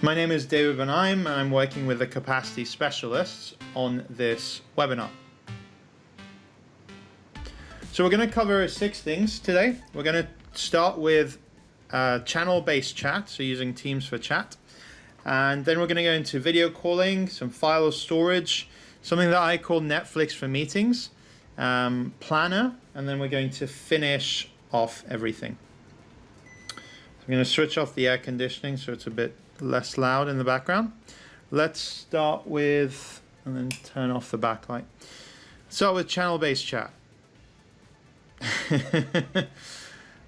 My name is David Benaim and I'm working with the capacity specialists on this webinar. So we're going to cover 6 things today. We're going to start with channel-based chat, so using Teams for chat. And then we're going to go into video calling, some file storage, something that I call Netflix for meetings, planner, and then we're going to finish off everything. So I'm going to switch off the air conditioning so it's a bit less loud in the background. Let's start with, and then turn off the backlight. Start with channel-based chat.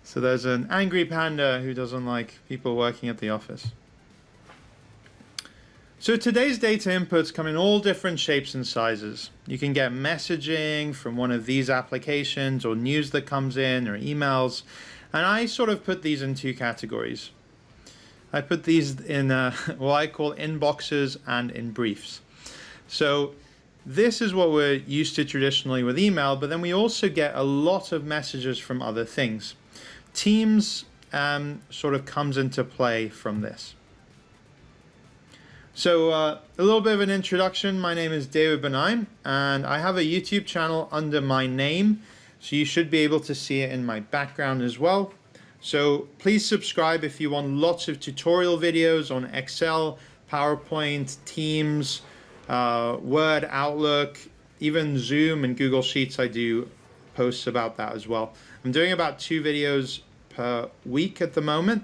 So there's an angry panda who doesn't like people working at the office. So today's data inputs come in all different shapes and sizes. You can get messaging from one of these applications, or news that comes in, or emails. And I sort of put these in 2 categories. I put these in what I call inboxes and in briefs. So this is what we're used to traditionally with email, but then we also get a lot of messages from other things. Teams sort of comes into play from this. So a little bit of an introduction. My name is David Benaim, and I have a YouTube channel under my name, so you should be able to see it in my background as well. So please subscribe if you want lots of tutorial videos on Excel, PowerPoint, Teams, Word, Outlook, even Zoom and Google Sheets. I do posts about that as well. I'm doing about 2 videos per week at the moment,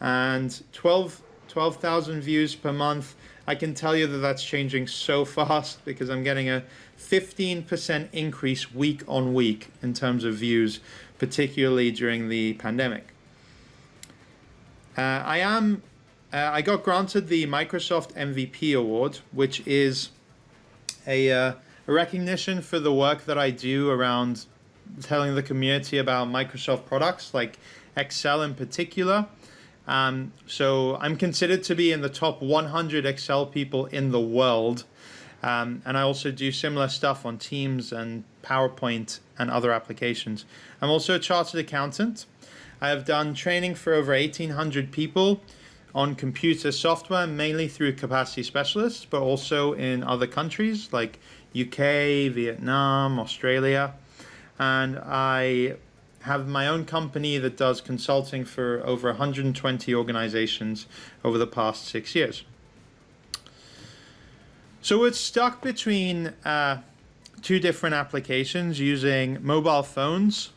and 12,000 views per month. I can tell you that that's changing so fast because I'm getting a 15% increase week on week in terms of views, particularly during the pandemic. I got granted the Microsoft MVP award, which is a recognition for the work that I do around telling the community about Microsoft products like Excel in particular. So I'm considered to be in the top 100 Excel people in the world. And I also do similar stuff on Teams and PowerPoint and other applications. I'm also a chartered accountant. I have done training for over 1,800 people on computer software, mainly through capacity specialists, but also in other countries like UK, Vietnam, Australia. And I have my own company that does consulting for over 120 organizations over the past 6 years. So we're stuck between 2 different applications, using mobile phones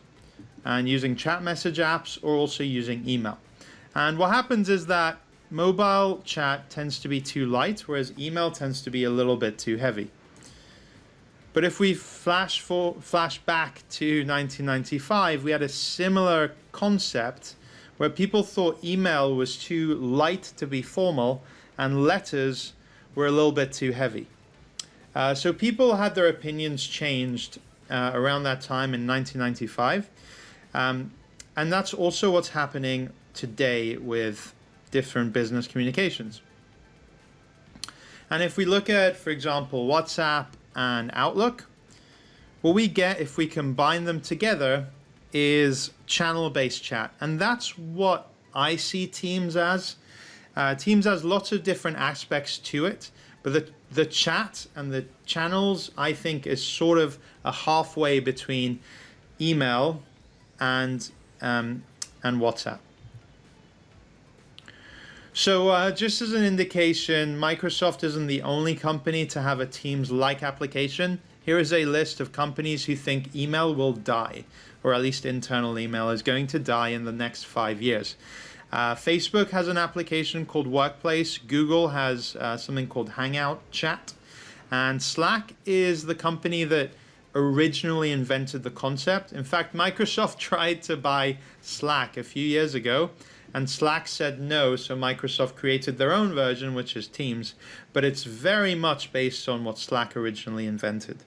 and using chat message apps, or also using email. And what happens is that mobile chat tends to be too light, whereas email tends to be a little bit too heavy. But if we flash back to 1995, we had a similar concept where people thought email was too light to be formal and letters were a little bit too heavy. So people had their opinions changed around that time in 1995. And that's also what's happening today with different business communications. And if we look at, for example, WhatsApp and Outlook, what we get if we combine them together is channel-based chat. And that's what I see Teams as. Teams has lots of different aspects to it, but the chat and the channels, I think, is sort of a halfway between email and WhatsApp. So just as an indication, Microsoft isn't the only company to have a Teams-like application. Here is a list of companies who think email will die, or at least internal email is going to die in the next 5 years. Facebook has an application called Workplace. Google has something called Hangout Chat. And Slack is the company that originally invented the concept. In fact, Microsoft tried to buy Slack a few years ago, and Slack said no, so Microsoft created their own version, which is Teams, but it's very much based on what Slack originally invented.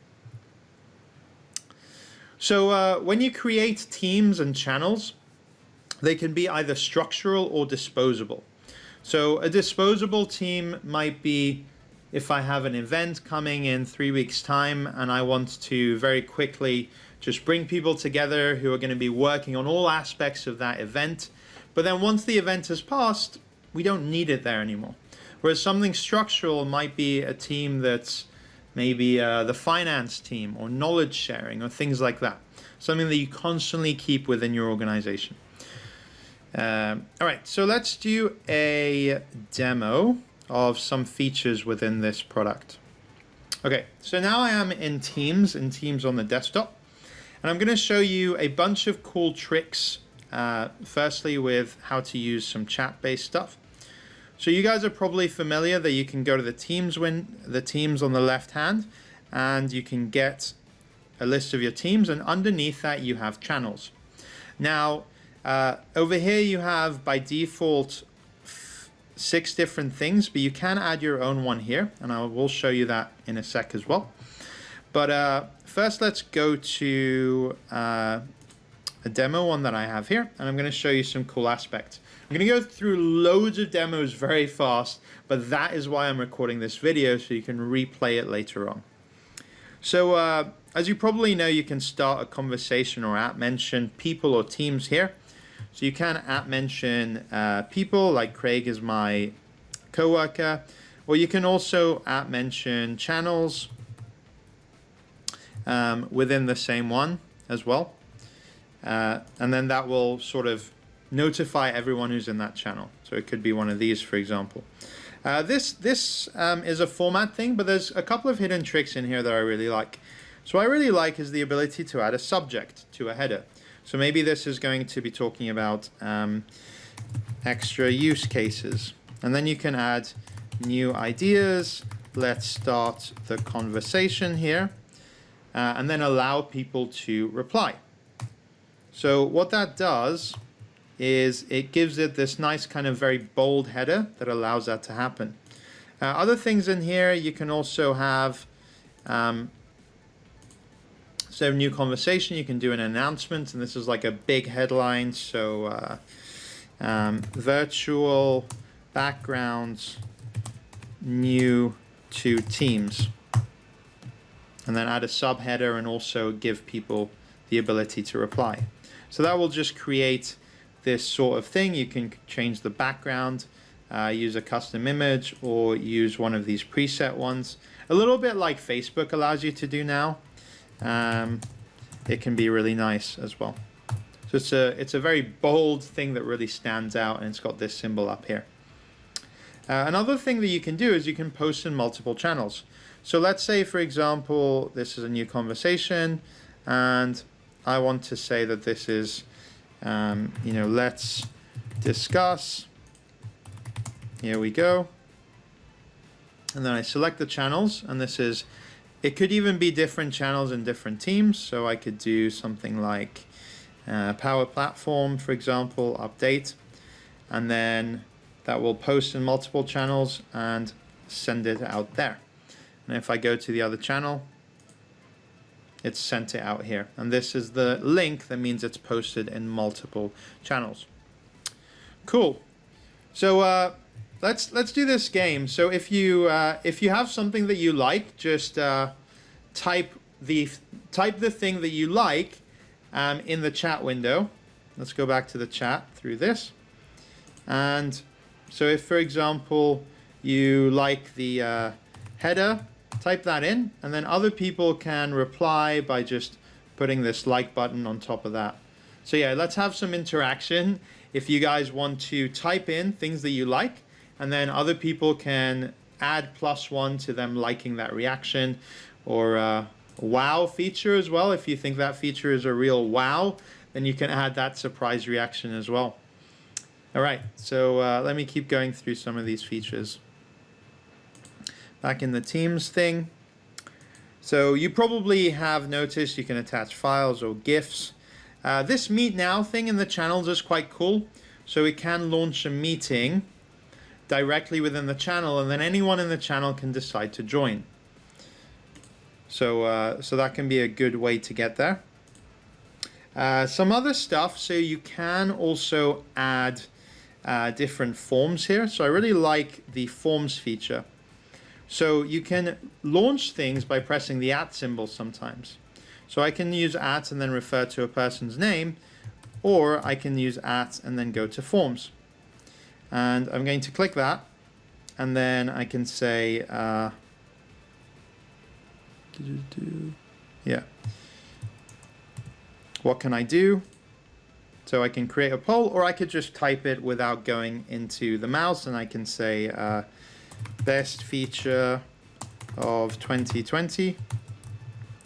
So when you create teams and channels, they can be either structural or disposable. So a disposable team might be if I have an event coming in 3 weeks' time and I want to very quickly just bring people together who are going to be working on all aspects of that event. But then once the event has passed, we don't need it there anymore. Whereas something structural might be a team that's maybe the finance team or knowledge sharing or things like that. Something that you constantly keep within your organization. All right, so let's do a demo of some features within this product. Okay, so now I am in Teams on the desktop, and I'm going to show you a bunch of cool tricks, firstly with how to use some chat-based stuff. So you guys are probably familiar that you can go to the Teams on the left hand, and you can get a list of your teams, and underneath that you have channels. Now, over here you have by default 6 different things, but you can add your own one here, and I will show you that in a sec as well. But first let's go to a demo one that I have here, and I'm going to show you some cool aspects. I'm going to go through loads of demos very fast, but that is why I'm recording this video, so you can replay it later on. So as you probably know, you can start a conversation or @mention people or teams here. So you can @mention people, like Craig is my coworker, or you can also @mention channels within the same one as well. And then that will sort of notify everyone who's in that channel. So it could be one of these, for example. This is a format thing, but there's a couple of hidden tricks in here that I really like. So what I really like is the ability to add a subject to a header. So maybe this is going to be talking about extra use cases. And then you can add new ideas. Let's start the conversation here. And then allow people to reply. So what that does is it gives it this nice kind of very bold header that allows that to happen. Other things in here, you can also have so new conversation, you can do an announcement, and this is like a big headline. So virtual backgrounds new to Teams. And then add a subheader and also give people the ability to reply. So that will just create this sort of thing. You can change the background, use a custom image, or use one of these preset ones. A little bit like Facebook allows you to do now. It can be really nice as well. So it's a very bold thing that really stands out, and it's got this symbol up here. Another thing that you can do is you can post in multiple channels. So let's say, for example, this is a new conversation, and I want to say that this is, let's discuss. Here we go. And then I select the channels, and this is, it could even be different channels in different teams. So I could do something like Power Platform, for example, update, and then that will post in multiple channels and send it out there. And if I go to the other channel, it's sent it out here. And this is the link that means it's posted in multiple channels. Cool. So let's do this game. So if you have something that you like, just type the thing that you like in the chat window. Let's go back to the chat through this. And so if, for example, you like the header, type that in, and then other people can reply by just putting this like button on top of that. So yeah, let's have some interaction. If you guys want to type in things that you like, and then other people can add +1 to them liking that reaction, or wow feature as well. If you think that feature is a real wow, then you can add that surprise reaction as well. All right, so let me keep going through some of these features. Back in the Teams thing. So you probably have noticed you can attach files or GIFs. This Meet Now thing in the channels is quite cool. So we can launch a meeting directly within the channel, and then anyone in the channel can decide to join. So, so that can be a good way to get there. Some other stuff, so you can also add different forms here. So I really like the forms feature. So you can launch things by pressing the @ symbol sometimes. So I can use @ and then refer to a person's name, or I can use @ and then go to forms. And I'm going to click that, and then I can say, yeah, what can I do? So I can create a poll, or I could just type it without going into the mouse, and I can say best feature of 2020,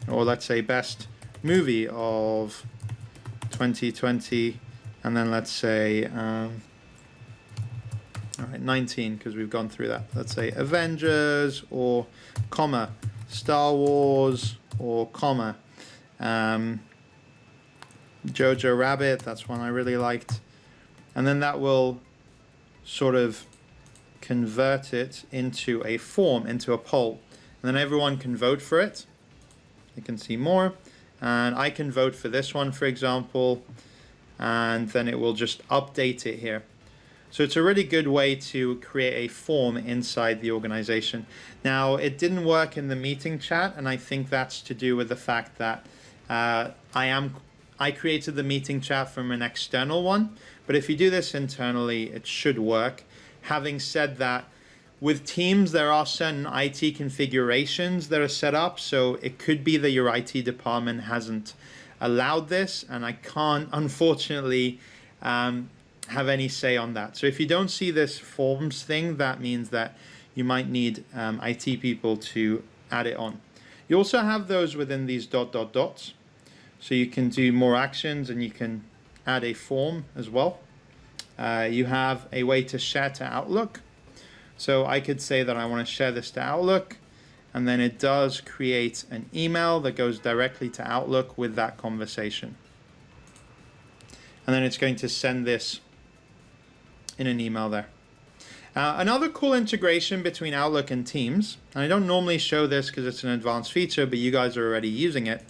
or let's say best movie of 2020, and then let's say all right, 19, because we've gone through that. Let's say Avengers, or comma Star Wars, or comma Jojo Rabbit. That's one I really liked. And then that will sort of convert it into a form, into a poll, and then everyone can vote for it. You can see more, and I can vote for this one, for example, and then it will just update it here. So it's a really good way to create a form inside the organization. Now, it didn't work in the meeting chat, and I think that's to do with the fact that I created the meeting chat from an external one, but if you do this internally, it should work. Having said that, with Teams, there are certain IT configurations that are set up, so it could be that your IT department hasn't allowed this, and I can't, unfortunately, have any say on that. So if you don't see this forms thing, that means that you might need IT people to add it on. You also have those within these ... dots. So you can do more actions, and you can add a form as well. You have a way to share to Outlook. So I could say that I want to share this to Outlook, and then it does create an email that goes directly to Outlook with that conversation. And then it's going to send this in an email there. Another cool integration between Outlook and Teams, and I don't normally show this because it's an advanced feature, but you guys are already using it.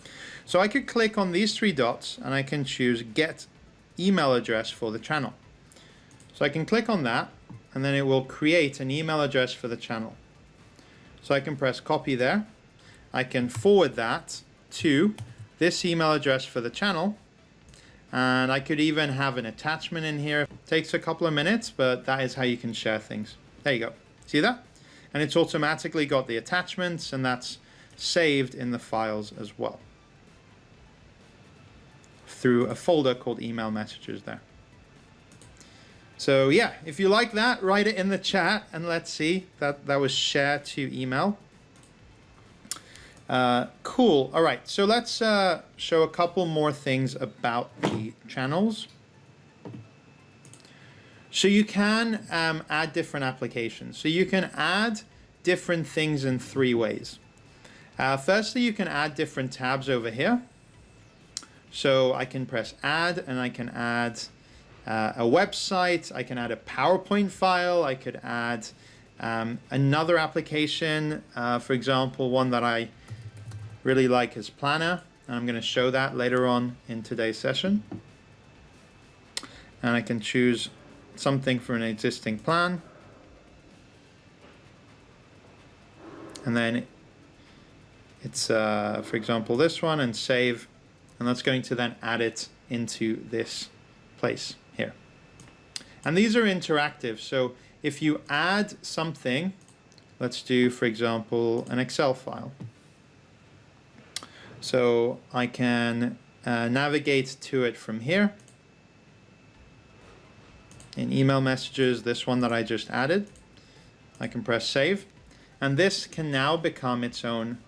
So I could click on these three dots, and I can choose Get Email Address for the channel. So I can click on that, and then it will create an email address for the channel. So I can press copy there. I can forward that to this email address for the channel, and I could even have an attachment in here. It takes a couple of minutes, but that is how you can share things. There you go. See that? And it's automatically got the attachments, and that's saved in the files as well through a folder called email messages there. So yeah, if you like that, write it in the chat, and let's see. That was share to email. Cool. All right, so let's show a couple more things about the channels. So you can add different applications. So you can add different things in three ways. Firstly, you can add different tabs over here. So I can press add, and I can add a website, I can add a PowerPoint file, I could add another application, for example, one that I really like is Planner, and I'm going to show that later on in today's session. And I can choose something for an existing plan, and then it's for example this one, and save, and that's going to then add it into this place here. And these are interactive, so if you add something, let's do, for example, an Excel file. So I can navigate to it from here. In email messages, this one that I just added, I can press save, and this can now become its own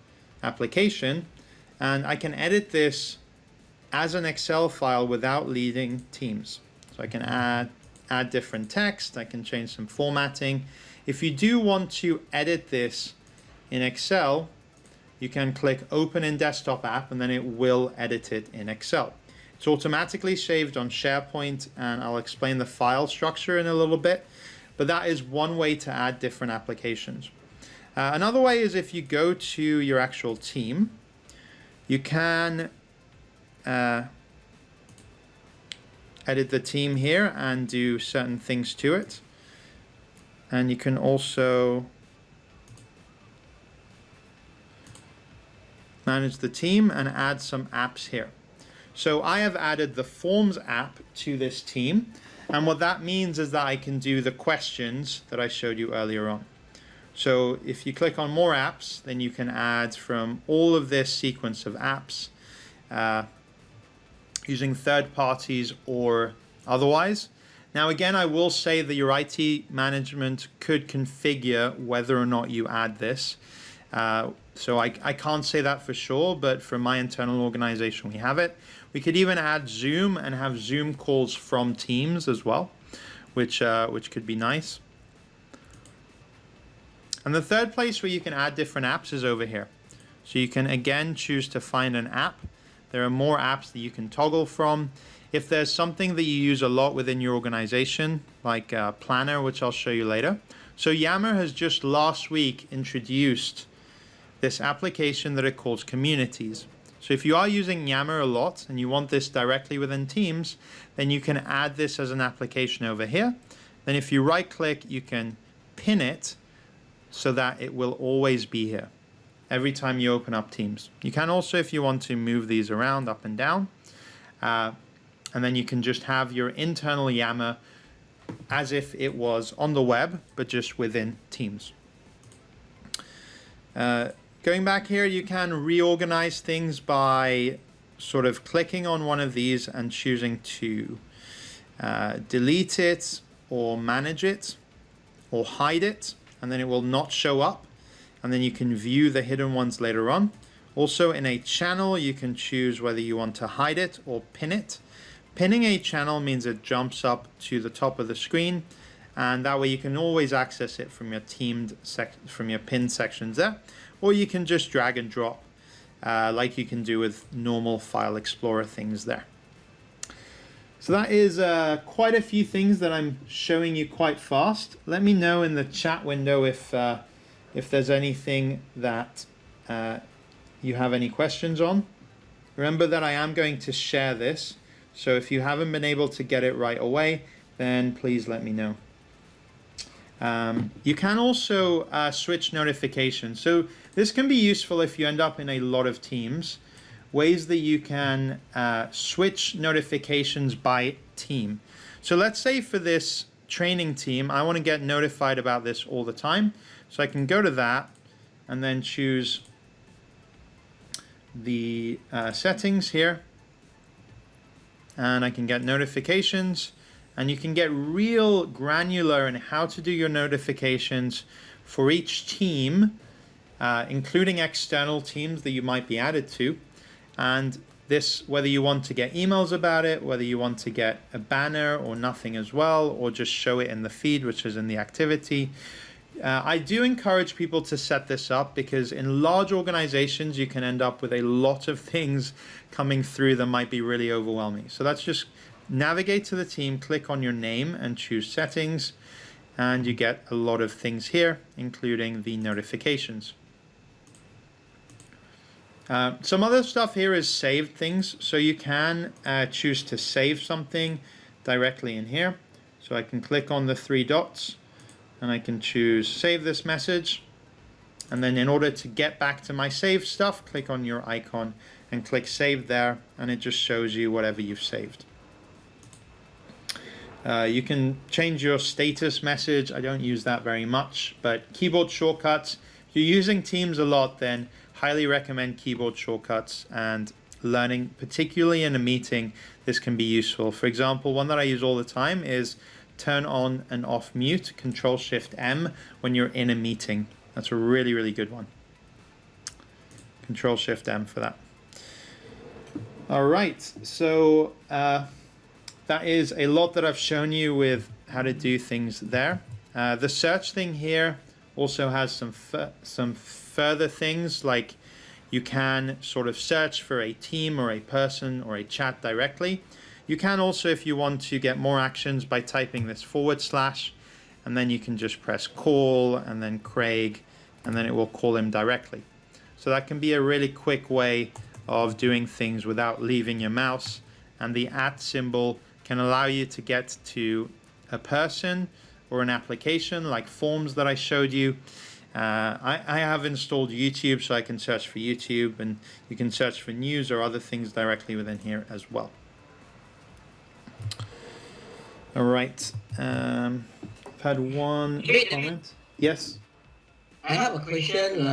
application, and I can edit this as an Excel file without leaving Teams. So I can add different text, I can change some formatting. If you do want to edit this in Excel, you can click Open in Desktop App, and then it will edit it in Excel. It's automatically saved on SharePoint, and I'll explain the file structure in a little bit, but that is one way to add different applications. Another way is if you go to your actual team, you can edit the team here and do certain things to it. And you can also manage the team and add some apps here. So I have added the Forms app to this team, and what that means is that I can do the questions that I showed you earlier on. So if you click on more apps, then you can add from all of this sequence of apps using third parties or otherwise. Now again, I will say that your IT management could configure whether or not you add this. So I can't say that for sure, but for my internal organization, we have it. We could even add Zoom and have Zoom calls from Teams as well, which could be nice. And the third place where you can add different apps is over here. So you can again choose to find an app. There are more apps that you can toggle from. If there's something that you use a lot within your organization, like Planner, which I'll show you later. So Yammer has just last week introduced this application that it calls Communities. So if you are using Yammer a lot and you want this directly within Teams, then you can add this as an application over here. Then if you right click, you can pin it so that it will always be here every time you open up Teams. You can also, if you want to, move these around up and down. And then you can just have your internal Yammer as if it was on the web, but just within Teams. Going back here, you can reorganize things by sort of clicking on one of these and choosing to delete it or manage it or hide it, and then it will not show up. And then you can view the hidden ones later on. Also in a channel, you can choose whether you want to hide it or pin it. Pinning a channel means it jumps up to the top of the screen, and that way you can always access it from your pinned sections there, or you can just drag and drop like you can do with normal File Explorer things there. So that is quite a few things that I'm showing you quite fast. Let me know in the chat window if there's anything that you have any questions on. Remember that I am going to share this, so if you haven't been able to get it right away, then please let me know. You can also switch notifications. So this can be useful if you end up in a lot of teams. Ways that you can switch notifications by team. So let's say for this training team, I want to get notified about this all the time. So I can go to that and then choose the settings here. And I can get notifications. And you can get real granular in how to do your notifications for each team, including external teams that you might be added to. And this, whether you want to get emails about it, whether you want to get a banner or nothing as well, or just show it in the feed, which is in the activity. I do encourage people to set this up because in large organizations, you can end up with a lot of things coming through that might be really overwhelming. So that's just navigate to the team, click on your name and choose settings, and you get a lot of things here, including the notifications. Some other stuff here is saved things. So you can choose to save something directly in here. So I can click on the three dots and I can choose save this message. And then in order to get back to my saved stuff, click on your icon and click save there, and it just shows you whatever you've saved. You can change your status message. I don't use that very much, but keyboard shortcuts. If you're using Teams a lot, then highly recommend keyboard shortcuts, and learning, particularly in a meeting, this can be useful. For example, one that I use all the time is turn on and off mute, Control-Shift-M when you're in a meeting. That's a really, really good one. Control-Shift-M for that. All right, so that is a lot that I've shown you with how to do things there. The search thing here also has some further things, like you can sort of search for a team or a person or a chat directly. You can also, if you want to get more actions, by typing this /, and then you can just press call and then Craig, and then it will call him directly. So that can be a really quick way of doing things without leaving your mouse. And the @ symbol can allow you to get to a person or an application like Forms that I showed you. I have installed YouTube, so I can search for YouTube, and you can search for news or other things directly within here as well. All right, I've had one comment. Yes? I have a question.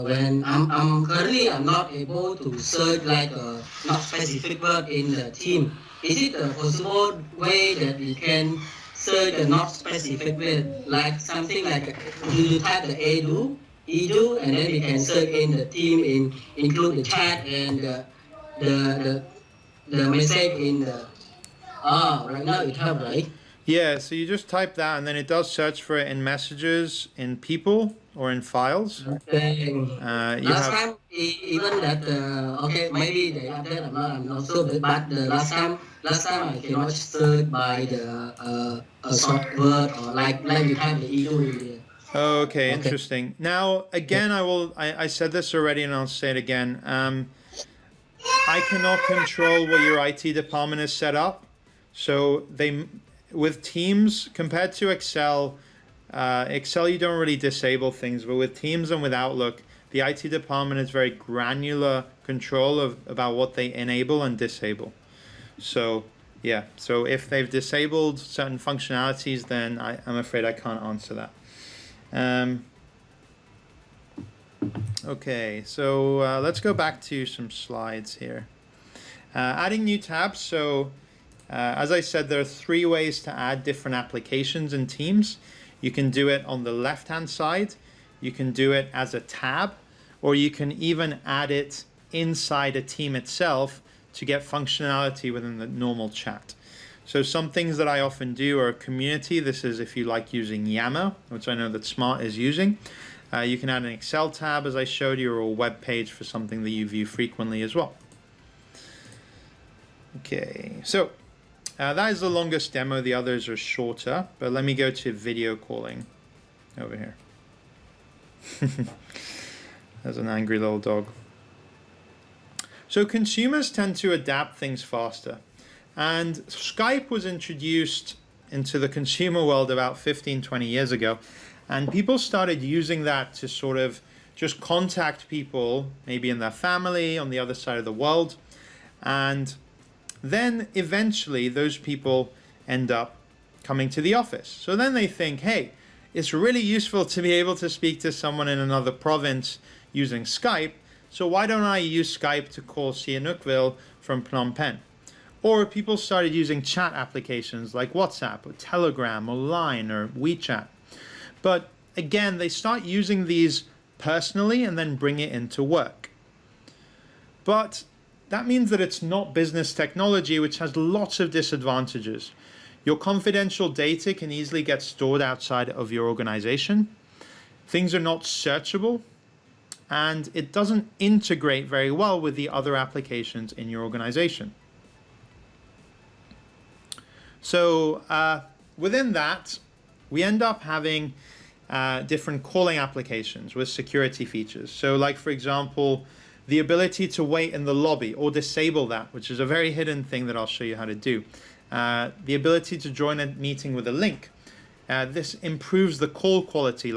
When I'm not able to search like a not specific word in the team. Is it a possible way that we can search a not specific word, like something like you type the edu, and then we can search in the team include the chat and the the message in the right now it have right. Yeah, so you just type that and then it does search for it in messages, in people, or in files. Last time, even that, okay, maybe they update, I'm not sure, but the last time I cannot search by the a short word or like you type the edu in there. Okay, interesting. Now, again, I said this already and I'll say it again. I cannot control what your IT department is set up. So with Teams, compared to Excel, Excel you don't really disable things, but with Teams and with Outlook, the IT department is very granular control about what they enable and disable. So yeah, so if they've disabled certain functionalities, then I'm afraid I can't answer that. Okay, so let's go back to some slides here. Adding new tabs. So as I said, there are 3 ways to add different applications in Teams. You can do it on the left-hand side, you can do it as a tab, or you can even add it inside a team itself to get functionality within the normal chat. So some things that I often do are community. This is if you like using Yammer, which I know that Smart is using. You can add an Excel tab, as I showed you, or a web page for something that you view frequently as well. Okay, so that is the longest demo. The others are shorter, but let me go to video calling over here. There's an angry little dog. So consumers tend to adapt things faster. And Skype was introduced into the consumer world about 15, 20 years ago. And people started using that to sort of just contact people, maybe in their family, on the other side of the world. And then eventually those people end up coming to the office. So then they think, hey, it's really useful to be able to speak to someone in another province using Skype. So why don't I use Skype to call Sihanoukville from Phnom Penh? Or people started using chat applications like WhatsApp or Telegram or Line or WeChat. But again, they start using these personally and then bring it into work. But that means that it's not business technology, which has lots of disadvantages. Your confidential data can easily get stored outside of your organization. Things are not searchable, and it doesn't integrate very well with the other applications in your organization. So within that, we end up having different calling applications with security features. So like, for example, the ability to wait in the lobby or disable that, which is a very hidden thing that I'll show you how to do. The ability to join a meeting with a link. This improves the call quality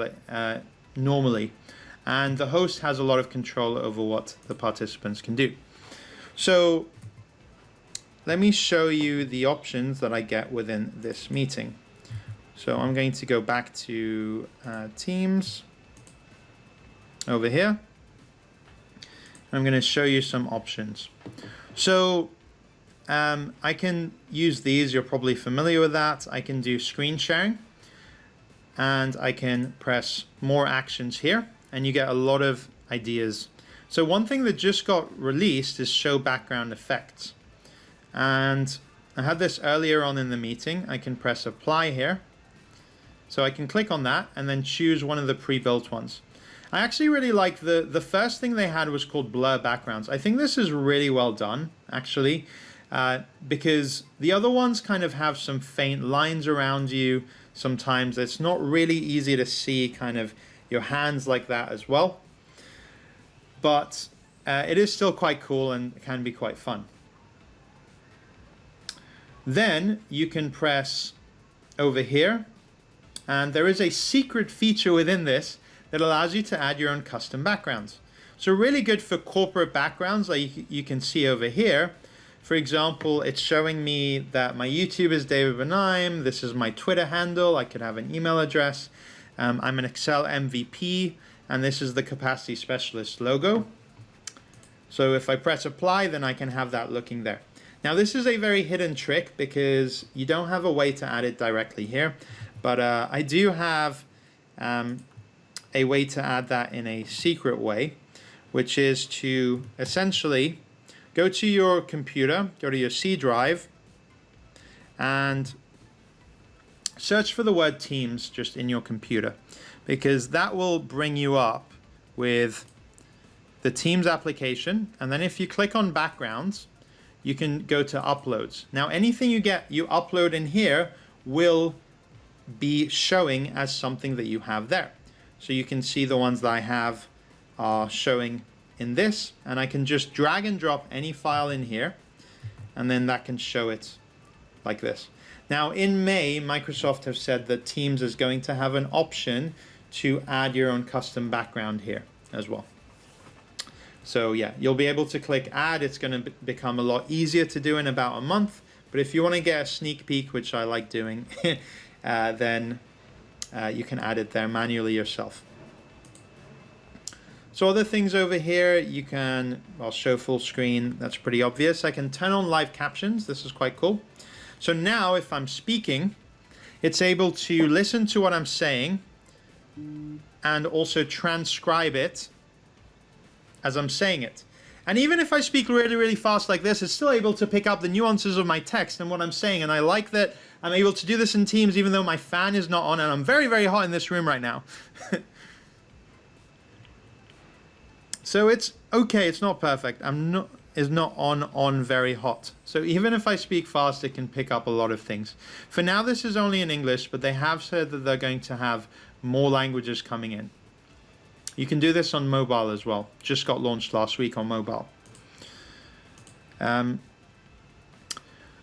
normally, and the host has a lot of control over what the participants can do. So let me show you the options that I get within this meeting. So I'm going to go back to Teams over here. I'm going to show you some options. So I can use these. You're probably familiar with that. I can do screen sharing, and I can press more actions here, and you get a lot of ideas. So one thing that just got released is show background effects. And I had this earlier on in the meeting. I can press apply here. So I can click on that and then choose one of the pre-built ones. I actually really like the first thing they had was called blur backgrounds. I think this is really well done, actually, because the other ones kind of have some faint lines around you. Sometimes it's not really easy to see kind of your hands like that as well. But it is still quite cool and can be quite fun. Then you can press over here, and there is a secret feature within this that allows you to add your own custom backgrounds. So really good for corporate backgrounds, like you can see over here. For example, it's showing me that my YouTube is David Benaim. This is my Twitter handle. I could have an email address. I'm an Excel MVP, and this is the capacity specialist logo. So if I press apply, then I can have that looking there. Now this is a very hidden trick because you don't have a way to add it directly here, but I do have a way to add that in a secret way, which is to essentially go to your computer, go to your C drive, and search for the word Teams just in your computer, because that will bring you up with the Teams application. And then if you click on backgrounds, you can go to uploads. Now anything you upload in here will be showing as something that you have there. So you can see the ones that I have are showing in this, and I can just drag and drop any file in here, and then that can show it like this. Now in May, Microsoft have said that Teams is going to have an option to add your own custom background here as well. So yeah, you'll be able to click add. It's going to become a lot easier to do in about a month, but if you want to get a sneak peek, which I like doing, then you can add it there manually yourself. So other things over here, you can, I'll show full screen, that's pretty obvious. I can turn on live captions, this is quite cool. So now if I'm speaking, it's able to listen to what I'm saying and also transcribe it as I'm saying it. And even if I speak really, really fast like this, it's still able to pick up the nuances of my text and what I'm saying. And I like that I'm able to do this in Teams even though my fan is not on, and I'm very, very hot in this room right now. So it's okay, it's not perfect. It's not on very hot. So even if I speak fast, it can pick up a lot of things. For now, this is only in English, but they have said that they're going to have more languages coming in. You can do this on mobile as well. Just got launched last week on mobile.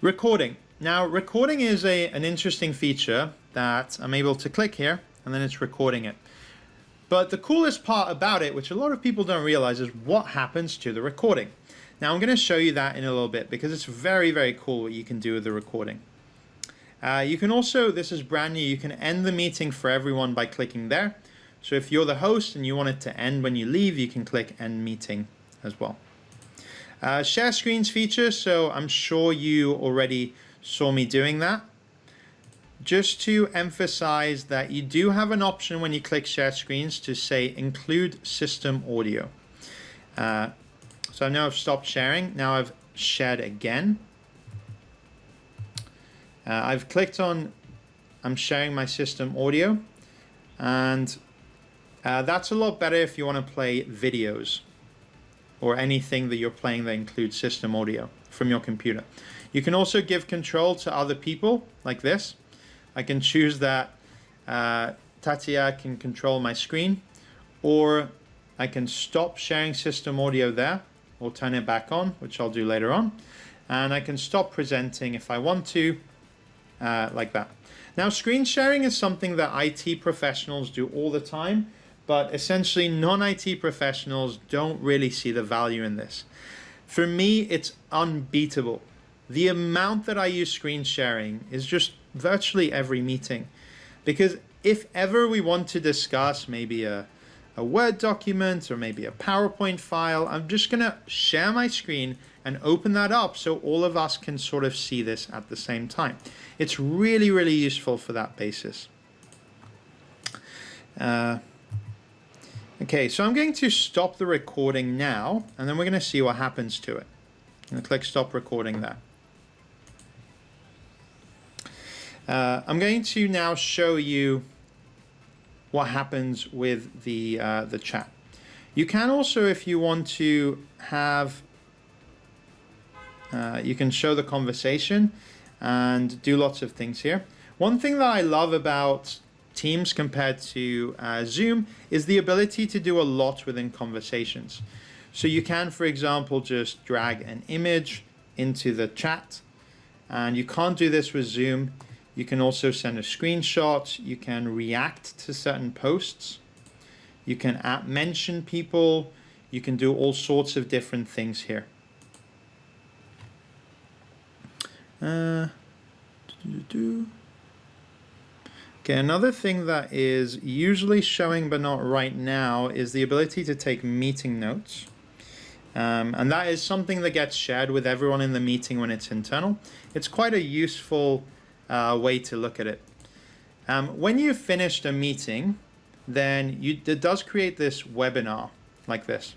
Recording. Now, recording is an interesting feature that I'm able to click here, and then it's recording it. But the coolest part about it, which a lot of people don't realize, is what happens to the recording. Now, I'm going to show you that in a little bit because it's very, very cool what you can do with the recording. You can also, this is brand new, you can end the meeting for everyone by clicking there. So if you're the host and you want it to end when you leave, you can click end meeting as well. Share screens feature, so I'm sure you already saw me doing that. Just to emphasize that you do have an option when you click share screens to say include system audio. So now I've stopped sharing. Now I've shared again. I've clicked on I'm sharing my system audio, and that's a lot better if you want to play videos or anything that you're playing that includes system audio from your computer. You can also give control to other people like this. I can choose that Tatia can control my screen, or I can stop sharing system audio there or turn it back on, which I'll do later on. And I can stop presenting if I want to, like that. Now, screen sharing is something that IT professionals do all the time, but essentially non-IT professionals don't really see the value in this. For me, it's unbeatable. The amount that I use screen sharing is just virtually every meeting, because if ever we want to discuss maybe a Word document or maybe a PowerPoint file, I'm just going to share my screen and open that up so all of us can sort of see this at the same time. It's really, really useful for that basis. Okay, so I'm going to stop the recording now, and then we're going to see what happens to it. I'm going to click stop recording there. I'm going to now show you what happens with the chat. You can also, if you want to have, you can show the conversation and do lots of things here. One thing that I love about Teams compared to Zoom is the ability to do a lot within conversations. So you can, for example, just drag an image into the chat, and you can't do this with Zoom. You can also send a screenshot. You can react to certain posts. You can mention people. You can do all sorts of different things here. Okay, Okay, another thing that is usually showing but not right now is the ability to take meeting notes. And that is something that gets shared with everyone in the meeting when it's internal. It's quite a useful way to look at it. When you've finished a meeting, then it does create this webinar like this.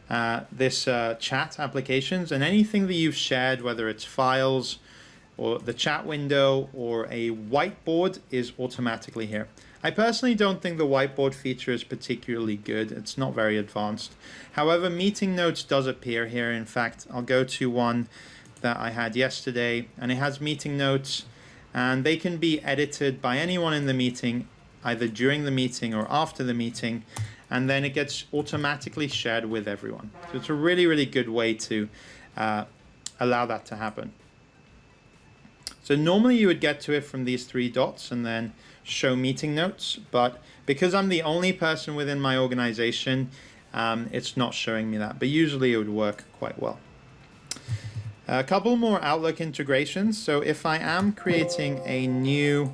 Chat applications, and anything that you've shared, whether it's files or the chat window or a whiteboard, is automatically here. I personally don't think the whiteboard feature is particularly good. It's not very advanced. However, meeting notes does appear here. In fact, I'll go to one that I had yesterday, and it has meeting notes, and they can be edited by anyone in the meeting, either during the meeting or after the meeting, and then it gets automatically shared with everyone. So it's a really, really good way to allow that to happen. So normally you would get to it from these three dots and then show meeting notes, but because I'm the only person within my organization, it's not showing me that, but usually it would work quite well. A couple more Outlook integrations. So if I am creating a new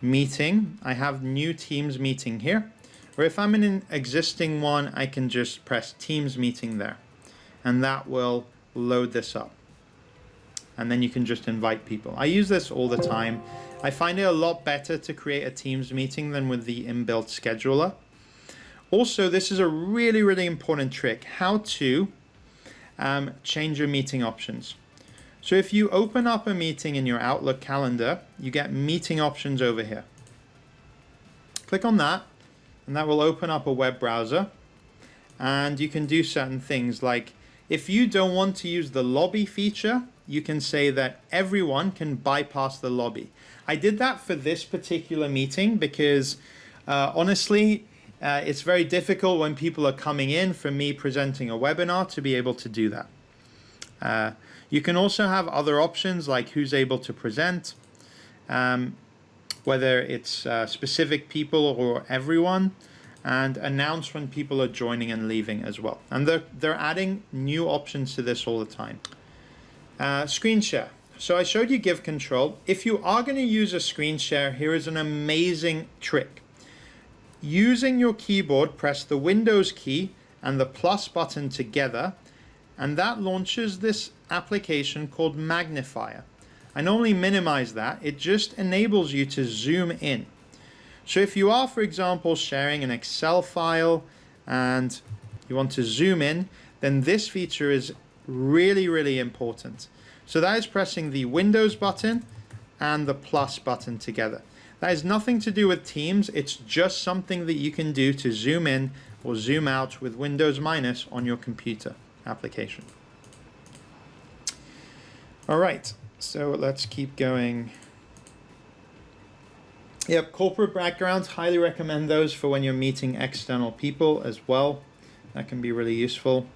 meeting, I have new Teams meeting here, or if I'm in an existing one, I can just press Teams meeting there, and that will load this up. And then you can just invite people. I use this all the time. I find it a lot better to create a Teams meeting than with the inbuilt scheduler. Also, this is a really, really important trick, how to change your meeting options. So if you open up a meeting in your Outlook calendar, you get meeting options over here. Click on that, and that will open up a web browser. And you can do certain things, like if you don't want to use the lobby feature, you can say that everyone can bypass the lobby. I did that for this particular meeting because honestly, it's very difficult when people are coming in for me presenting a webinar to be able to do that. You can also have other options like who's able to present, whether it's specific people or everyone, and announce when people are joining and leaving as well. And they're adding new options to this all the time. Screen share. So I showed you give control. If you are going to use a screen share, here is an amazing trick. Using your keyboard, press the Windows key and the plus button together, and that launches this application called Magnifier. I normally minimize that. It just enables you to zoom in. So if you are, for example, sharing an Excel file and you want to zoom in, then this feature is really, really important. So that is pressing the Windows button and the plus button together. That has nothing to do with Teams. It's just something that you can do to zoom in or zoom out with Windows minus on your computer application. All right, so let's keep going. Yep, corporate backgrounds, highly recommend those for when you're meeting external people as well. That can be really useful.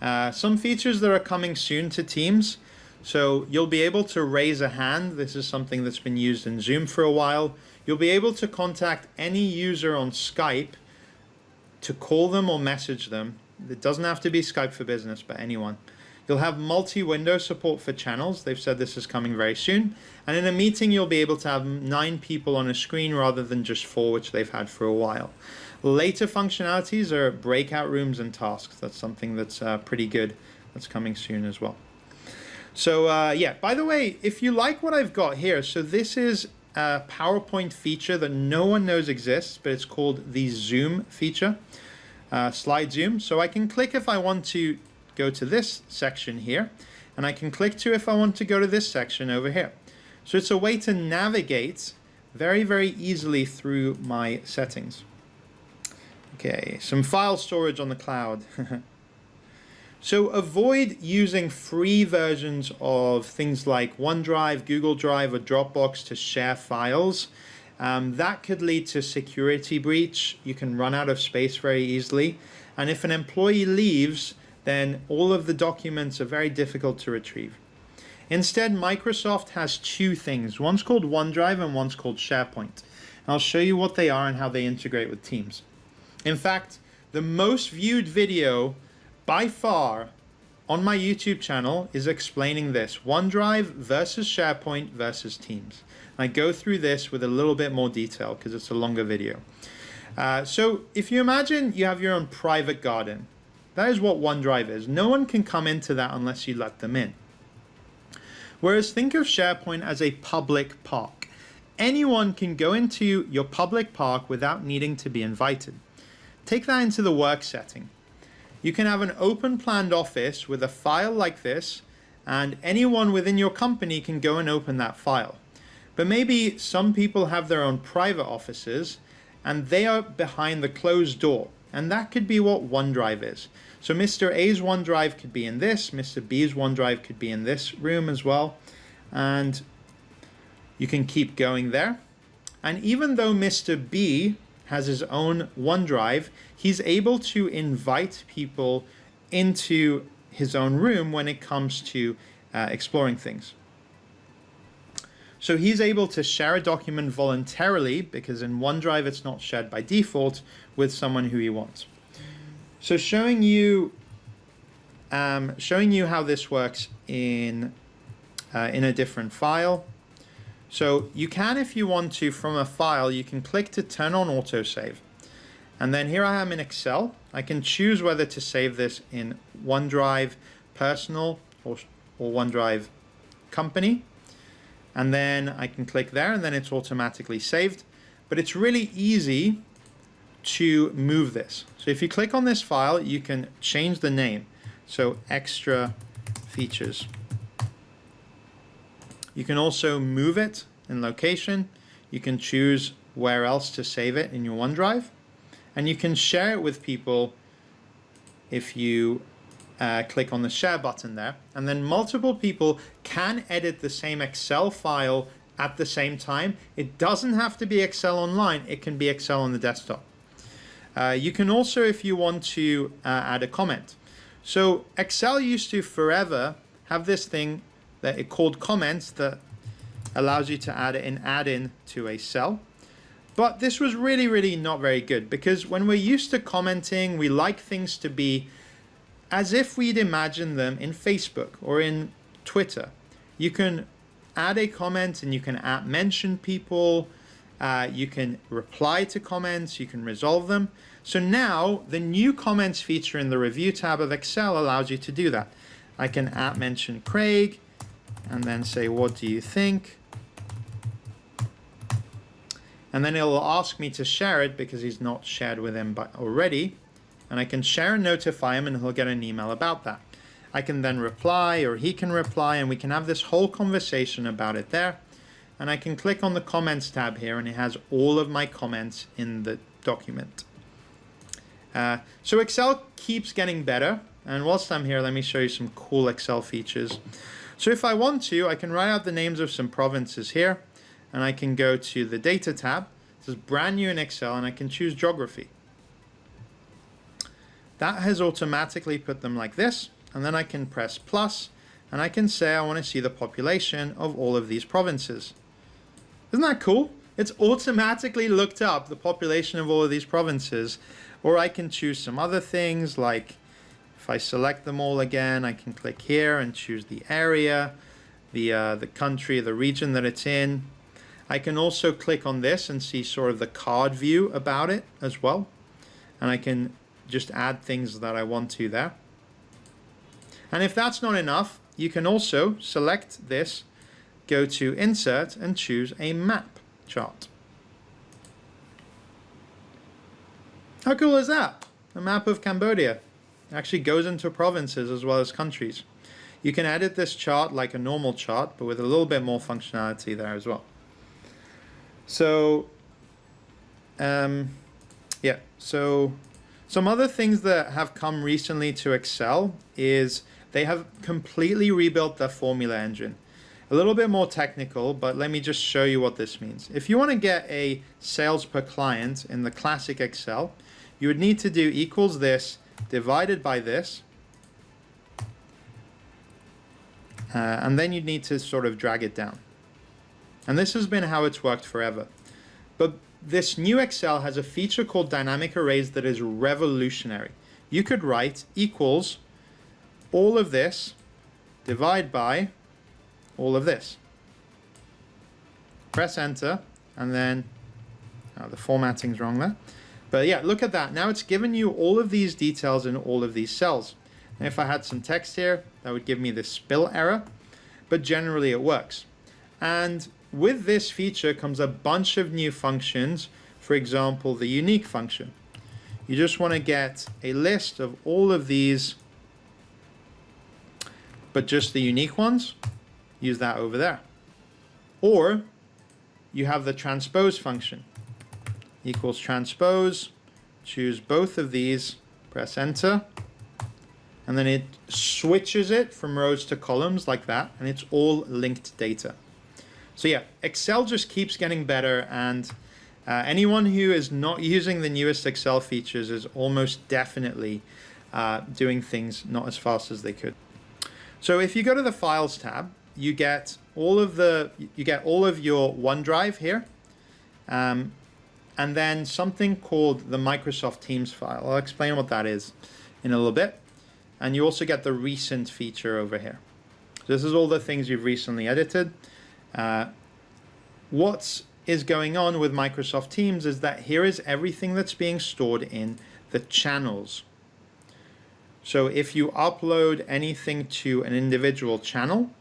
Some features that are coming soon to Teams. So you'll be able to raise a hand. This is something that's been used in Zoom for a while. You'll be able to contact any user on Skype to call them or message them. It doesn't have to be Skype for Business, but anyone. You'll have multi-window support for channels. They've said this is coming very soon. And in a meeting, you'll be able to have 9 people on a screen rather than just 4, which they've had for a while. Later functionalities are breakout rooms and tasks. That's something that's pretty good. That's coming soon as well. So yeah, by the way, if you like what I've got here, so this is a PowerPoint feature that no one knows exists, but it's called the Zoom feature, slide zoom. So I can click if I want to go to this section here, and I can click to if I want to go to this section over here. So it's a way to navigate very, very easily through my settings. Okay, some file storage on the cloud. So avoid using free versions of things like OneDrive, Google Drive, or Dropbox to share files. That could lead to security breach. You can run out of space very easily. And if an employee leaves, then all of the documents are very difficult to retrieve. Instead, Microsoft has 2 things. One's called OneDrive and one's called SharePoint. And I'll show you what they are and how they integrate with Teams. In fact, the most viewed video by far on my YouTube channel is explaining this: OneDrive versus SharePoint versus Teams. I go through this with a little bit more detail because it's a longer video. So if you imagine you have your own private garden, that is what OneDrive is. No one can come into that unless you let them in. Whereas think of SharePoint as a public park. Anyone can go into your public park without needing to be invited. Take that into the work setting. You can have an open planned office with a file like this, and anyone within your company can go and open that file. But maybe some people have their own private offices and they are behind the closed door, and that could be what OneDrive is. So Mr. A's OneDrive could be in this, Mr. B's OneDrive could be in this room as well, and you can keep going there. And even though Mr. B has his own OneDrive, he's able to invite people into his own room when it comes to exploring things. So he's able to share a document voluntarily, because in OneDrive it's not shared by default, with someone who he wants. So showing you how this works in a different file. So you can, if you want to, from a file, you can click to turn on autosave. And then here I am in Excel. I can choose whether to save this in OneDrive Personal or OneDrive Company. And then I can click there and then it's automatically saved. But it's really easy to move this. So if you click on this file, you can change the name. So extra features. You can also move it in location. You can choose where else to save it in your OneDrive. And you can share it with people if you click on the share button there. And then multiple people can edit the same Excel file at the same time. It doesn't have to be Excel online. It can be Excel on the desktop. You can also, if you want to, add a comment. So Excel used to forever have this thing that it called comments that allows you to add an add-in to a cell. But this was really not very good, because when we're used to commenting, we like things to be as if we'd imagine them in Facebook or in Twitter. You can add a comment and you can mention people, you can reply to comments, you can resolve them. So now the new comments feature in the review tab of Excel allows you to do that. I can mention Craig and then say, what do you think? And then it'll ask me to share it because he's not shared with him already. And I can share and notify him and he'll get an email about that. I can then reply, or he can reply, and we can have this whole conversation about it there. And I can click on the comments tab here and it has all of my comments in the document. So Excel keeps getting better. And whilst I'm here, let me show you some cool Excel features. So if I want to, I can write out the names of some provinces here, and I can go to the data tab. This is brand new in Excel, and I can choose geography. That has automatically put them like this, and then I can press plus, and I can say I want to see the population of all of these provinces. Isn't that cool? It's automatically looked up the population of all of these provinces. Or I can choose some other things, like if I select them all again, I can click here and choose the area, the country, the region that it's in. I can also click on this and see sort of the card view about it as well. And I can just add things that I want to there. And if that's not enough, you can also select this, go to Insert, and choose a map chart. How cool is that? A map of Cambodia. It actually goes into provinces as well as countries. You can edit this chart like a normal chart, but with a little bit more functionality there as well. So, yeah, so some other things that have come recently to Excel is they have completely rebuilt their formula engine. A little bit more technical, but let me just show you what this means. If you want to get a sales per client in the classic Excel, you would need to do equals this divided by this, and then you'd need to sort of drag it down. And this has been how it's worked forever. But this new Excel has a feature called dynamic arrays that is revolutionary. You could write equals all of this, divide by all of this. Press enter, and then, the formatting's wrong there. But yeah, look at that. Now it's given you all of these details in all of these cells. And if I had some text here, that would give me this spill error, but generally it works. And with this feature comes a bunch of new functions. For example, the unique function. You just want to get a list of all of these, but just the unique ones. Use that over there. Or you have the transpose function. Equals transpose. Choose both of these. Press enter. And then it switches it from rows to columns like that, and it's all linked data. So yeah, Excel just keeps getting better, and anyone who is not using the newest Excel features is almost definitely doing things not as fast as they could. So if you go to the Files tab, you get all of your OneDrive here, and then something called the Microsoft Teams file. I'll explain what that is in a little bit. And you also get the recent feature over here. So this is all the things you've recently edited. What is going on with Microsoft Teams is that here is everything that's being stored in the channels. So if you upload anything to an individual channel,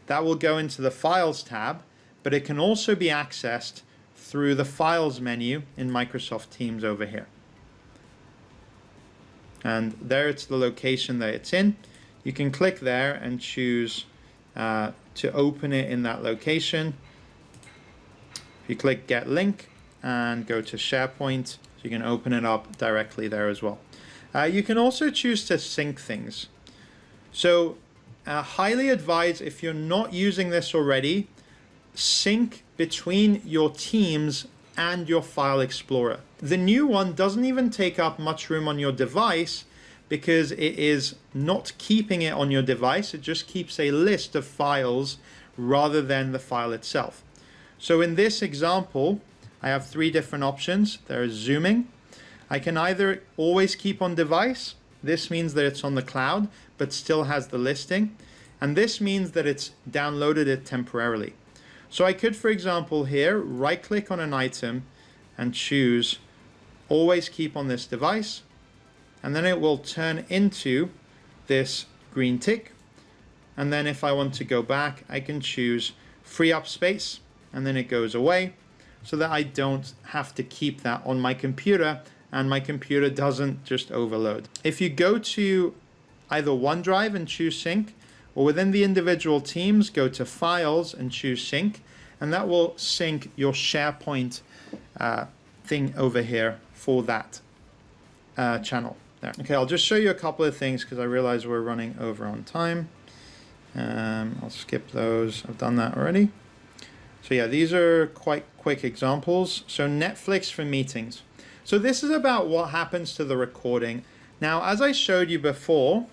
that will go into the Files tab, but it can also be accessed through the Files menu in Microsoft Teams over here. And there it's the location that it's in. You can click there and choose to open it in that location. If you click Get Link and go to SharePoint, you can open it up directly there as well. You can also choose to sync things. So highly advise, if you're not using this already, sync between your teams and your file explorer. The new one doesn't even take up much room on your device because it is not keeping it on your device. It just keeps a list of files rather than the file itself. So in this example, I have 3 different options. There is zooming. I can either always keep on device. This means that it's on the cloud, but still has the listing. And this means that it's downloaded it temporarily. So I could, for example, here, right-click on an item and choose always keep on this device. And then it will turn into this green tick. And then if I want to go back, I can choose free up space, and then it goes away so that I don't have to keep that on my computer and my computer doesn't just overload. If you go to either OneDrive and choose sync, or within the individual teams, go to Files and choose Sync, and that will sync your SharePoint thing over here for that channel there. Okay, I'll just show you a couple of things because I realize we're running over on time. I'll skip those. I've done that already. So yeah, these are quite quick examples. So Netflix for meetings. So this is about what happens to the recording. Now, as I showed you before,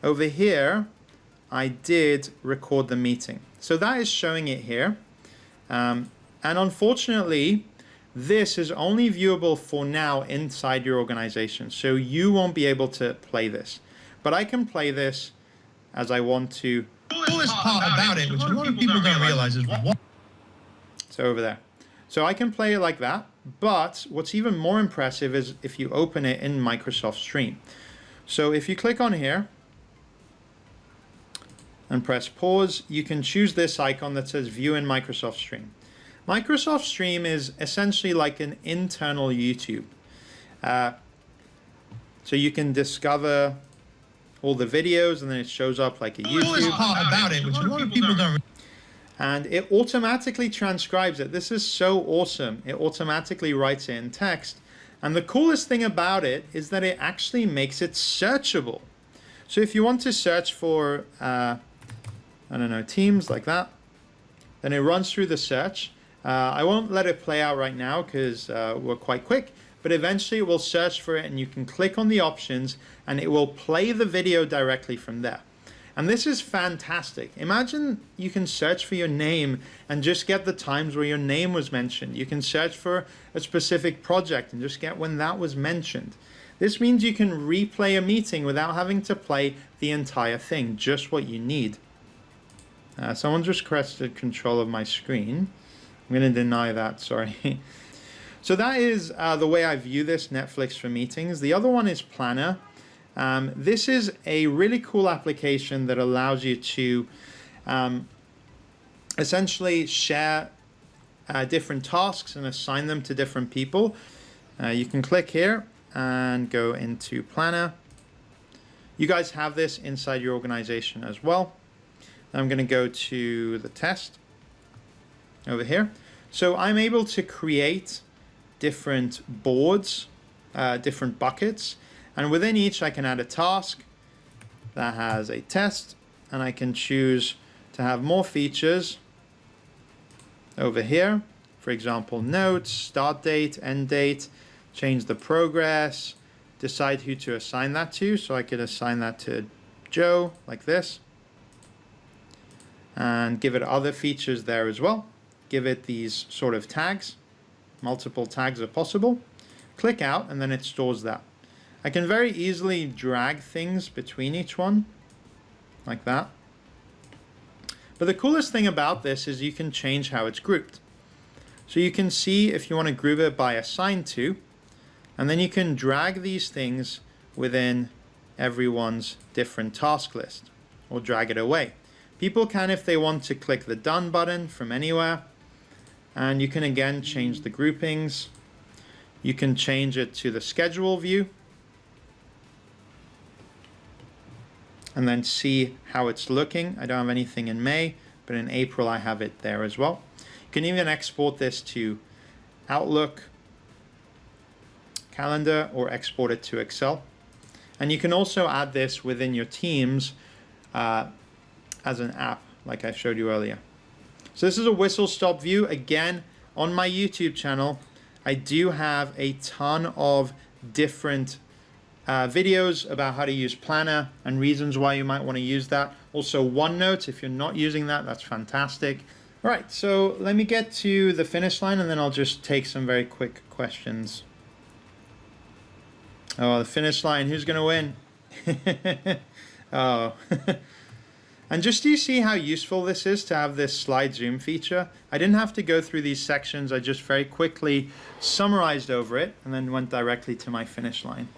over here, I did record the meeting. So that is showing it here. And unfortunately, this is only viewable for now inside your organization. So you won't be able to play this. But I can play this as I want to. The coolest part about it, which a lot of people don't realize, is what. So over there. So I can play it like that. But what's even more impressive is if you open it in Microsoft Stream. So if you click on here, and press pause, you can choose this icon that says View in Microsoft Stream. Microsoft Stream is essentially like an internal YouTube. So you can discover all the videos and then it shows up like a YouTube. The coolest part about it, which a lot of people don't. And it automatically transcribes it. This is so awesome. It automatically writes it in text. And the coolest thing about it is that it actually makes it searchable. So if you want to search for I don't know, Teams like that, then it runs through the search. I won't let it play out right now because we're quite quick, but eventually it will search for it and you can click on the options and it will play the video directly from there. And this is fantastic. Imagine you can search for your name and just get the times where your name was mentioned. You can search for a specific project and just get when that was mentioned. This means you can replay a meeting without having to play the entire thing, just what you need. Someone's requested control of my screen. I'm going to deny that, sorry. So that is the way I view this Netflix for meetings. The other one is Planner. This is a really cool application that allows you to essentially share different tasks and assign them to different people. You can click here and go into Planner. You guys have this inside your organization as well. I'm going to go to the test over here. So I'm able to create different boards, different buckets, and within each I can add a task that has a test, and I can choose to have more features over here. For example, notes, start date, end date, change the progress, decide who to assign that to. So I could assign that to Joe like this, and give it other features there as well. Give it these sort of tags. Multiple tags are possible. Click out and then it stores that. I can very easily drag things between each one like that. But the coolest thing about this is you can change how it's grouped. So you can see if you want to group it by assigned to, and then you can drag these things within everyone's different task list or drag it away. People can, if they want, to click the done button from anywhere, and you can again change the groupings. You can change it to the schedule view and then see how it's looking. I don't have anything in May, but in April I have it there as well. You can even export this to Outlook, Calendar, or export it to Excel. And you can also add this within your Teams as an app, like I showed you earlier. So this is a whistle-stop view. Again, on my YouTube channel, I do have a ton of different videos about how to use Planner and reasons why you might want to use that. Also OneNote, if you're not using that, that's fantastic. All right, so let me get to the finish line and then I'll just take some very quick questions. Oh, the finish line, who's gonna win? Oh. And just do you see how useful this is to have this slide zoom feature? I didn't have to go through these sections. I just very quickly summarized over it and then went directly to my finish line.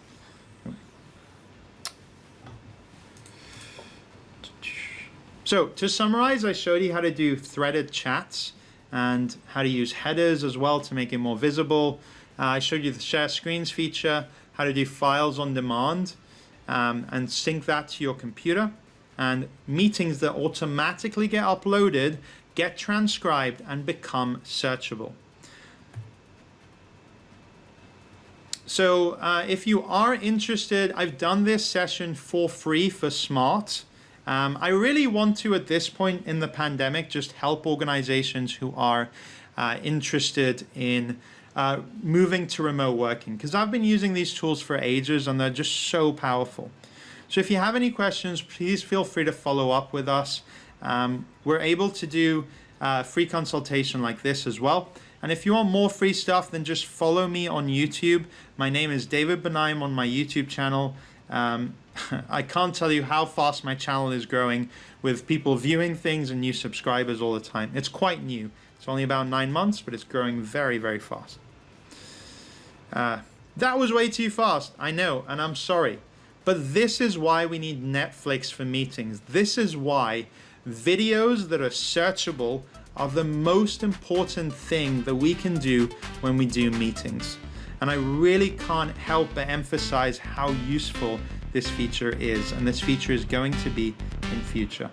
So to summarize, I showed you how to do threaded chats and how to use headers as well to make it more visible. I showed you the share screens feature, how to do files on demand and sync that to your computer. And meetings that automatically get uploaded, get transcribed, and become searchable. So if you are interested, I've done this session for free for Smart. I really want to, at this point in the pandemic, just help organizations who are interested in moving to remote working, because I've been using these tools for ages and they're just so powerful. So if you have any questions, please feel free to follow up with us. We're able to do free consultation like this as well. And if you want more free stuff, then just follow me on YouTube. My name is David Benaim on my YouTube channel. I can't tell you how fast my channel is growing with people viewing things and new subscribers all the time. It's quite new. It's only about 9 months, but it's growing very, very fast. That was way too fast, I know, and I'm sorry. But this is why we need Netflix for meetings. This is why videos that are searchable are the most important thing that we can do when we do meetings. And I really can't help but emphasize how useful this feature is, and this feature is going to be in future.